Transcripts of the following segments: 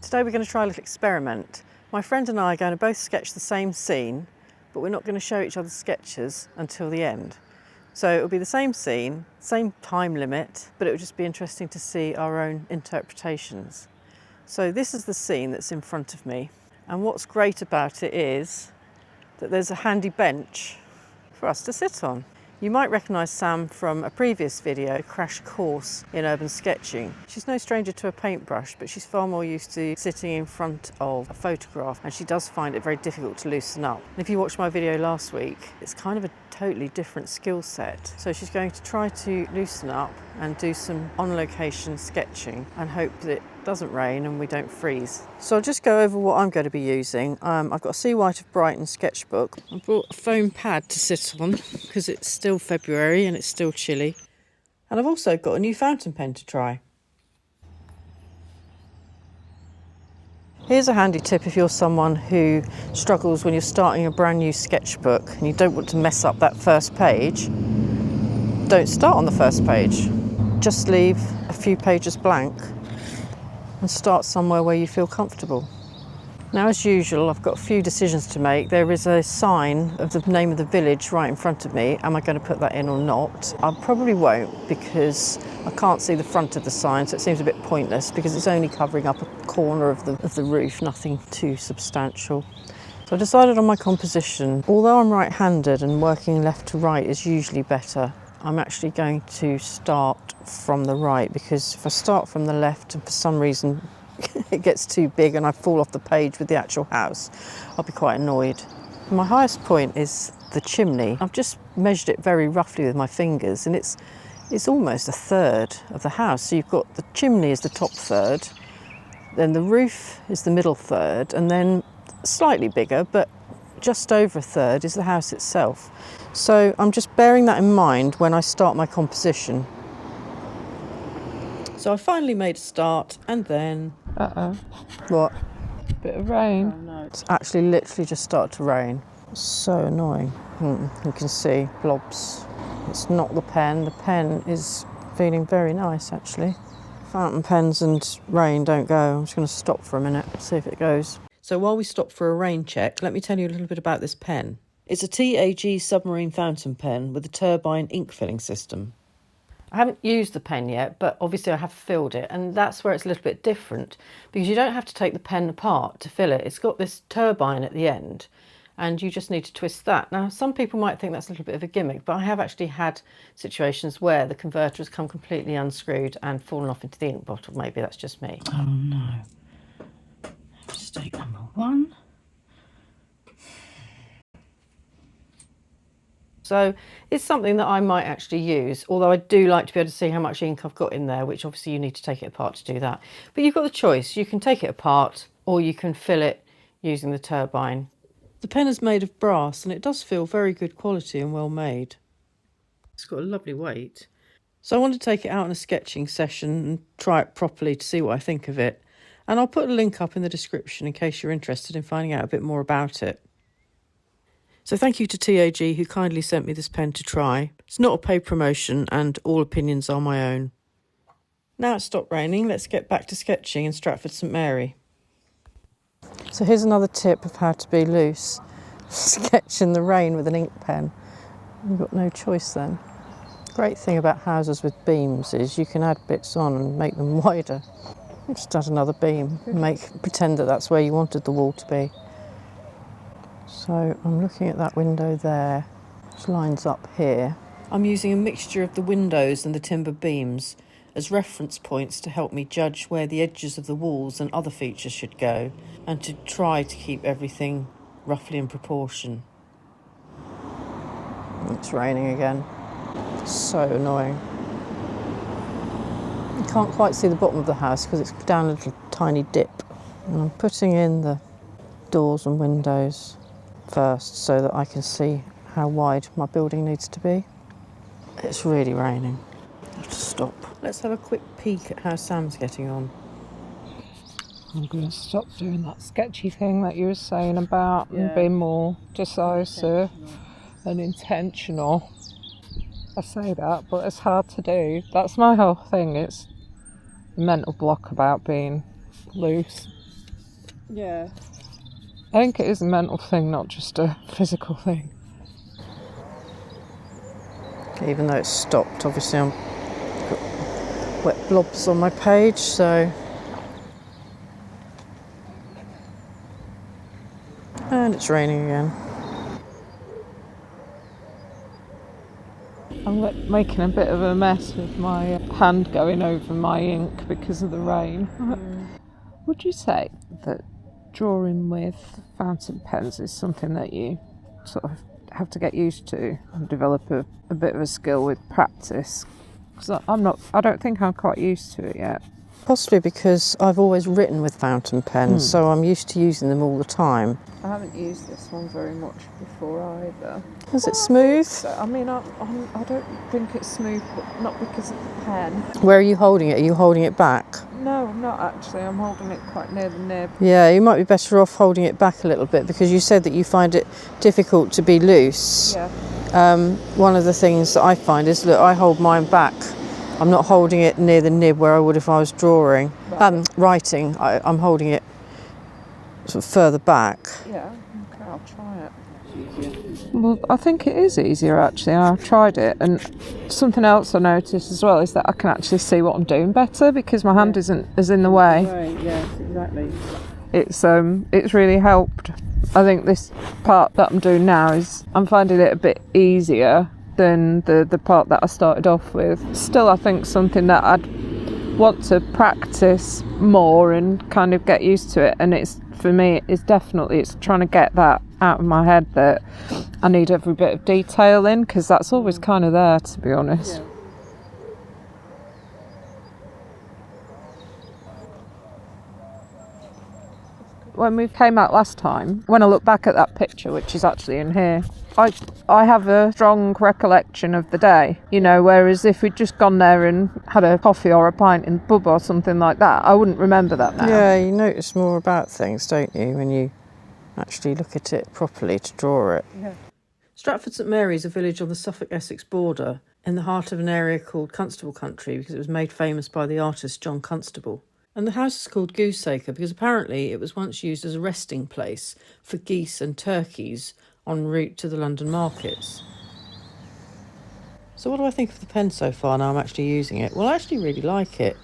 Today we're going to try a little experiment. My friend and I are going to both sketch the same scene, but we're not going to show each other's sketches until the end. So it'll be the same scene, same time limit, but it will just be interesting to see our own interpretations. So this is the scene that's in front of me, and what's great about it is that there's a handy bench for us to sit on. You might recognise Sam from a previous video, Crash Course in Urban Sketching. She's no stranger to a paintbrush, but she's far more used to sitting in front of a photograph, and she does find it very difficult to loosen up. And if you watched my video last week, it's kind of a totally different skill set. So she's going to try to loosen up and do some on-location sketching and hope that it doesn't rain and we don't freeze. So I'll just go over what I'm going to be using. I've got a Sea White of Brighton sketchbook. I brought a foam pad to sit on because it's still February and it's still chilly. And I've also got a new fountain pen to try. Here's a handy tip if you're someone who struggles when you're starting a brand new sketchbook and you don't want to mess up that first page. Don't start on the first page. Just leave a few pages blank and start somewhere where you feel comfortable. Now, as usual, I've got a few decisions to make. There is a sign of the name of the village right in front of me. Am I going to put that in or not? I probably won't because I can't see the front of the sign, so it seems a bit pointless because it's only covering up a corner of the roof, nothing too substantial. So I decided on my composition. Although I'm right-handed and working left to right is usually better, I'm actually going to start from the right because if I start from the left and for some reason it gets too big and I fall off the page with the actual house, I'll be quite annoyed. My highest point is the chimney. I've just measured it very roughly with my fingers and it's almost a third of the house. So you've got the chimney is the top third, then the roof is the middle third, and then slightly bigger, but just over a third is the house itself. So I'm just bearing that in mind when I start my composition. So I finally made a start and then... What? Bit of rain. Oh no, it's actually literally just started to rain. It's so annoying. You can see blobs. It's not the pen. The pen is feeling very nice actually. Fountain pens and rain don't go. I'm just going to stop for a minute, see if it goes. So while we stop for a rain check, let me tell you a little bit about this pen. It's a TAG Submarine Fountain Pen with a turbine ink filling system. I haven't used the pen yet, but obviously I have filled it, and that's where it's a little bit different because you don't have to take the pen apart to fill it. It's got this turbine at the end and you just need to twist that. Now, some people might think that's a little bit of a gimmick, but I have actually had situations where the converter has come completely unscrewed and fallen off into the ink bottle. Maybe that's just me. Oh no. Mistake number one. So it's something that I might actually use, although I do like to be able to see how much ink I've got in there, which obviously you need to take it apart to do that. But you've got the choice. You can take it apart or you can fill it using the turbine. The pen is made of brass and it does feel very good quality and well made. It's got a lovely weight. So I want to take it out on a sketching session and try it properly to see what I think of it. And I'll put a link up in the description in case you're interested in finding out a bit more about it. So thank you to TAG who kindly sent me this pen to try. It's not a paid promotion and all opinions are my own. Now it's stopped raining, let's get back to sketching in Stratford St Mary. So here's another tip of how to be loose. Sketch in the rain with an ink pen. You've got no choice then. Great thing about houses with beams is you can add bits on and make them wider. Just add another beam and pretend that that's where you wanted the wall to be. So I'm looking at that window there, which lines up here. I'm using a mixture of the windows and the timber beams as reference points to help me judge where the edges of the walls and other features should go, and to try to keep everything roughly in proportion. It's raining again. It's so annoying. You can't quite see the bottom of the house because it's down a little tiny dip. And I'm putting in the doors and windows first so that I can see how wide my building needs to be. It's really raining. I have to stop. Let's have a quick peek at how Sam's getting on. I'm going to stop doing that sketchy thing that you were saying about and be more decisive and intentional. I say that, but it's hard to do. That's my whole thing. It's a mental block about being loose. Yeah. I think it is a mental thing, not just a physical thing. Even though it's stopped, obviously I've got wet blobs on my page, so... And it's raining again. I'm making a bit of a mess with my hand going over my ink because of the rain. Would you say that drawing with fountain pens is something that you sort of have to get used to and develop a bit of a skill with practice? Because I don't think I'm quite used to it yet. Possibly because I've always written with fountain pens, so I'm used to using them all the time. I haven't used this one very much before either. Is it smooth? So, I mean, I don't think it's smooth, but not because of the pen. Where are you holding it? Are you holding it back? No, I'm not actually. I'm holding it quite near the nib. Yeah, you might be better off holding it back a little bit because you said that you find it difficult to be loose. Yeah. One of the things that I find is, look, I hold mine back. I'm not holding it near the nib where I would if I was drawing. Right. Writing, I'm holding it sort of further back. Yeah, okay, I'll try it. Well, I think it is easier actually. I've tried it, and something else I noticed as well is that I can actually see what I'm doing better because my hand isn't as in the way. Right, yes, exactly. It's really helped. I think this part that I'm doing now is I'm finding it a bit easier than the part that I started off with. Still, I think something that I'd want to practice more and kind of get used to it, and it's for me it's trying to get that out of my head that I need every bit of detail in, because that's always kind of there, to be honest. Yeah. When we came out last time, when I look back at that picture, which is actually in here, I have a strong recollection of the day, you know, whereas if we'd just gone there and had a coffee or a pint in the pub or something like that, I wouldn't remember that now. Yeah, you notice more about things, don't you, when you actually look at it properly to draw it. Yeah. Stratford St Mary is a village on the Suffolk-Essex border in the heart of an area called Constable Country because it was made famous by the artist John Constable. And the house is called Gooseacre because apparently it was once used as a resting place for geese and turkeys en route to the London markets. So what do I think of the pen so far now I'm actually using it? Well, I actually really like it.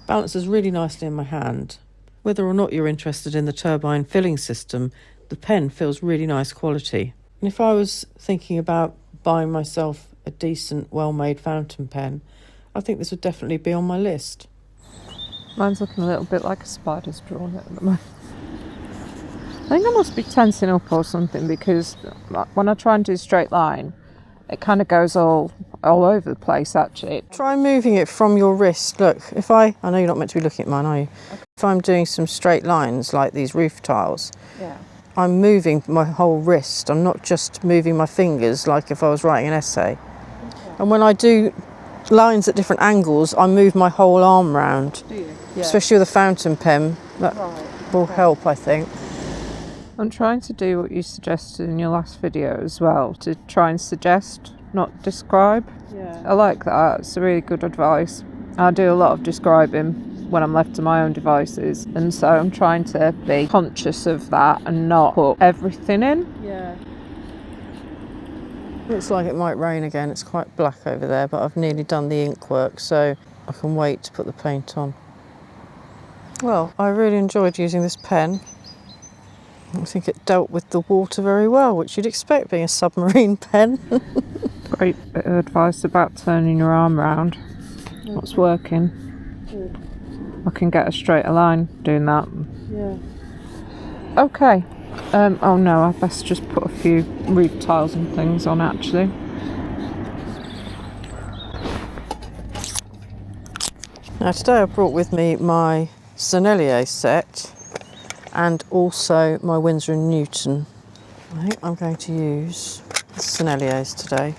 Balances really nicely in my hand. Whether or not you're interested in the turbine filling system, the pen feels really nice quality. And if I was thinking about buying myself a decent, well-made fountain pen, I think this would definitely be on my list. Mine's looking a little bit like a spider's drawn it at the moment. I think I must be tensing up or something, because when I try and do a straight line, it kind of goes all over the place actually. Try moving it from your wrist. Look, I know you're not meant to be looking at mine, are you? Okay. If I'm doing some straight lines like these roof tiles, Yeah. I'm moving my whole wrist. I'm not just moving my fingers like if I was writing an essay. Okay. And when I do lines at different angles, I move my whole arm round. Do you? Yeah. Especially with a fountain pen. That will help, I think. I'm trying to do what you suggested in your last video as well, to try and suggest, not describe. Yeah. I like that. It's a really good advice. I do a lot of describing when I'm left to my own devices, and so I'm trying to be conscious of that and not put everything in. Yeah. Looks like it might rain again. It's quite black over there, but I've nearly done the ink work, so I can wait to put the paint on. Well, I really enjoyed using this pen. I think it dealt with the water very well, which you'd expect being a submarine pen. Great bit of advice about turning your arm round. What's working? I can get a straighter line doing that. Yeah. Okay. Oh no, I best just put a few roof tiles and things on actually. Now today I brought with me my Sennelier set and also my Winsor & Newton. I think I'm going to use the Senneliers today.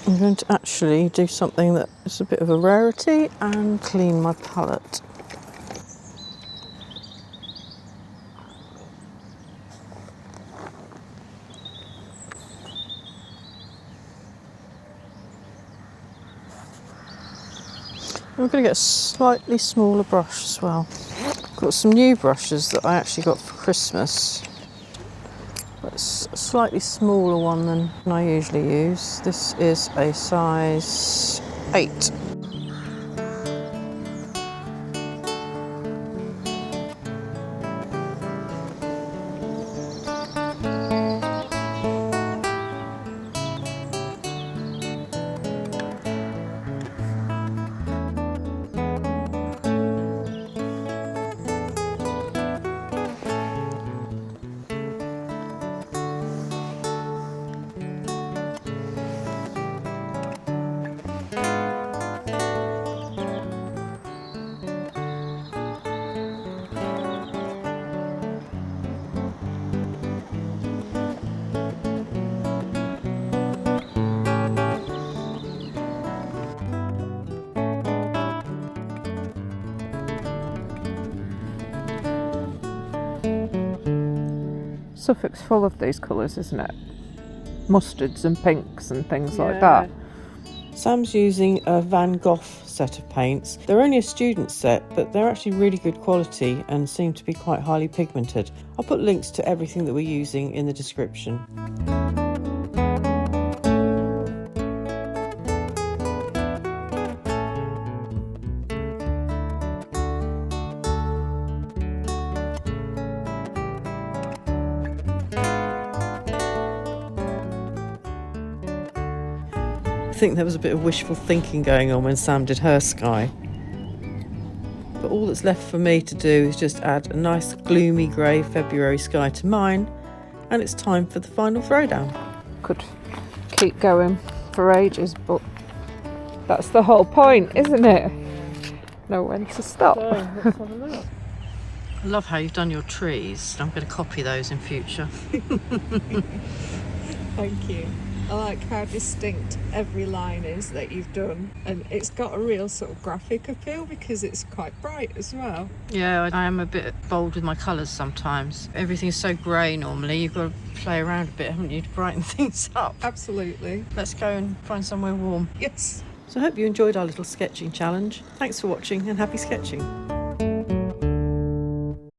I'm going to actually do something that is a bit of a rarity and clean my palette. I'm going to get a slightly smaller brush as well. Got some new brushes that I actually got for Christmas. It's a slightly smaller one than I usually use. This is a size 8. Suffolk's full of these colours, isn't it? Mustards and pinks and things like that. Sam's using a Van Gogh set of paints. They're only a student set, but they're actually really good quality and seem to be quite highly pigmented. I'll put links to everything that we're using in the description. I think there was a bit of wishful thinking going on when Sam did her sky. But all that's left for me to do is just add a nice gloomy grey February sky to mine, and it's time for the final throwdown. Could keep going for ages, but that's the whole point, isn't it? Know when to stop. So, let's have a look. I love how you've done your trees. I'm going to copy those in future. Thank you. I like how distinct every line is that you've done, and it's got a real sort of graphic appeal because it's quite bright as well. Yeah, I am a bit bold with my colours sometimes. Everything's so grey normally, you've got to play around a bit, haven't you, to brighten things up. Absolutely. Let's go and find somewhere warm. Yes. So I hope you enjoyed our little sketching challenge. Thanks for watching and happy sketching.